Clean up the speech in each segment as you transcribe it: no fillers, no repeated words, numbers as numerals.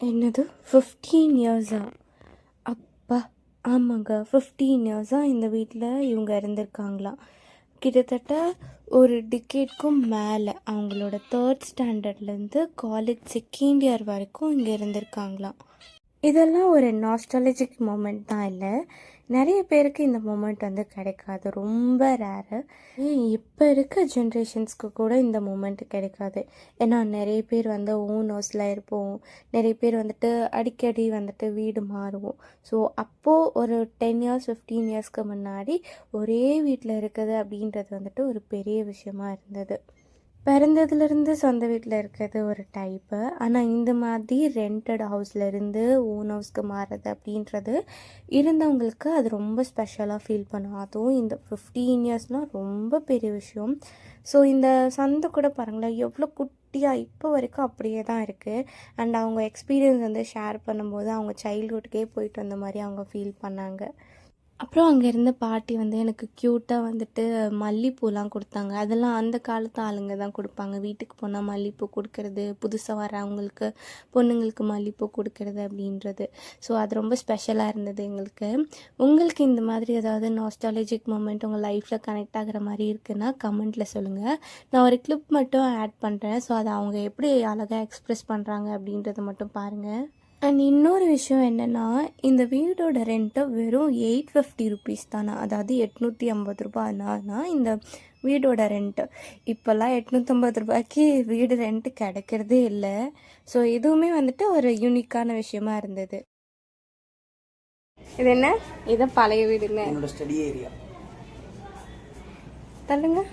என்னது 15 இயர்ஸா? அப்பா! ஆமாங்க. 15 இயர்ஸாக இந்த வீட்டில் இவங்க இருந்திருக்காங்களாம். கிட்டத்தட்ட ஒரு டிகேட்க்கும் மேலே அவங்களோட 3rd ஸ்டாண்டர்ட்லேருந்து காலேஜ் 2nd இயர் வரைக்கும் இங்கே இருந்திருக்காங்களாம். இதெல்லாம் ஒரு நாஸ்டாலஜிக் மூமெண்ட் தான் இல்லை, நிறைய பேருக்கு இந்த மூமெண்ட் வந்து கிடைக்காது, ரொம்ப ரேரு. இப்போ இருக்க ஜென்ரேஷன்ஸ்க்கு கூட இந்த மூமெண்ட் கிடைக்காது. ஏன்னா நிறைய பேர் வந்து ஓன் ஹவுஸில் இருப்போம், நிறைய பேர் வந்துட்டு அடிக்கடி வந்துட்டு வீடு மாறுவோம். ஸோ அப்போது ஒரு 10 இயர்ஸ் 15 இயர்ஸ்க்கு முன்னாடி ஒரே வீட்டில் இருக்குது அப்படின்றது வந்துட்டு ஒரு பெரிய விஷயமா இருந்தது. பிறந்ததுலேருந்து சொந்த வீட்டில் இருக்கிறது ஒரு டைப்பு, ஆனால் இந்த மாதிரி ரெண்டட் ஹவுஸ்லேருந்து ஓன் ஹவுஸ்க்கு மாறுறது அப்படின்றது இருந்தவங்களுக்கு அது ரொம்ப ஸ்பெஷலாக ஃபீல் பண்ணும். அதுவும் இந்த 15 இயர்ஸ்னால் ரொம்ப பெரிய விஷயம். ஸோ இந்த சந்தை கூட பாருங்களேன் எவ்வளோ குட்டியாக இப்போ வரைக்கும் அப்படியே தான் இருக்குது. அண்ட் அவங்க எக்ஸ்பீரியன்ஸ் வந்து ஷேர் பண்ணும்போது அவங்க சைல்ட்ஹுட்கே போயிட்டு வந்த மாதிரி அவங்க ஃபீல் பண்ணாங்க. அப்புறம் அங்கே இருந்த பாட்டி வந்து எனக்கு க்யூட்டாக வந்துட்டு மல்லிப்பூலாம் கொடுத்தாங்க. அதெல்லாம் அந்த காலத்து ஆளுங்க தான் கொடுப்பாங்க. வீட்டுக்கு போனால் மல்லிப்பூ கொடுக்கறது, புதுசாக வரவங்களுக்கு பொண்ணுங்களுக்கு மல்லிப்பூ கொடுக்கறது அப்படின்றது. ஸோ அது ரொம்ப ஸ்பெஷலாக இருந்தது எங்களுக்கு. உங்களுக்கு இந்த மாதிரி ஏதாவது நாஸ்டாலஜிக் மூமெண்ட் உங்கள் லைஃப்பில் கனெக்ட் ஆகிற மாதிரி இருக்குன்னா கமெண்ட்டில் சொல்லுங்கள். நான் ஒரு கிளிப் மட்டும் ஆட் பண்ணுறேன். ஸோ அதை அவங்க எப்படி அழகாக எக்ஸ்ப்ரெஸ் பண்ணுறாங்க அப்படின்றத மட்டும் பாருங்கள். அண்ட் இன்னொரு விஷயம் என்னென்னா, இந்த வீடோட ரெண்ட்டு வெறும் 850 ருபீஸ் தானா, அதாவது 850 ரூபாய்னா இந்த வீடோட ரெண்ட்டு. இப்போல்லாம் 850 ரூபாய்க்கு வீடு ரெண்ட்டு கிடைக்கிறதே இல்லை. ஸோ இதுவுமே வந்துட்டு ஒரு யூனிக்கான விஷயமா இருந்தது. இது என்ன? இது பழைய வீடுங்க. என்னோட ஸ்டடி ஏரியா. தள்ளுங்க.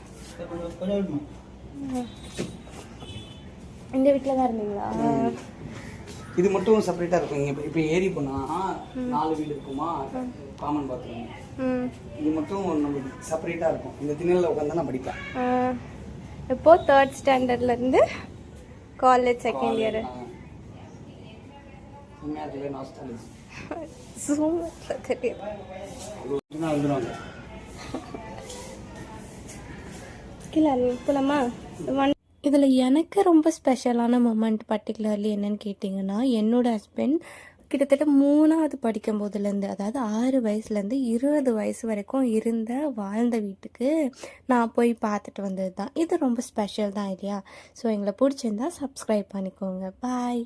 இந்த வீட்டில் தான் இருந்தீங்களா? இது மட்டும் செப்பரேட்டாக இருக்கும். இப்போ ஏறி போனால் 4 வீடு இருக்குமா, காமன் பாத்ரூம். இது மட்டும் நம்மளுக்கு செப்பரேட்டாக இருக்கும். இந்த திண்ணையில் உட்காந்து நான் படிப்பேன். இப்போ 3rd ஸ்டாண்டர்ட்லேருந்து காலேஜ் 2nd இயர். போலாமா? இதில் எனக்கு ரொம்ப ஸ்பெஷலான மொமெண்ட் பர்டிகுலர்லி என்னென்னு கேட்டிங்கன்னா, என்னோடய ஹஸ்பண்ட் கிட்டத்தட்ட 3ஆவது படிக்கும் போதுலேருந்து, அதாவது 6 வயசுலேருந்து 20 வயசு வரைக்கும் வாழ்ந்த வீட்டுக்கு நான் போய் பார்த்துட்டு வந்தது தான். இது ரொம்ப ஸ்பெஷல் தான் இல்லையா? ஸோ எங்களை பிடிச்சிருந்தா சப்ஸ்கிரைப் பண்ணிக்கோங்க. பாய்.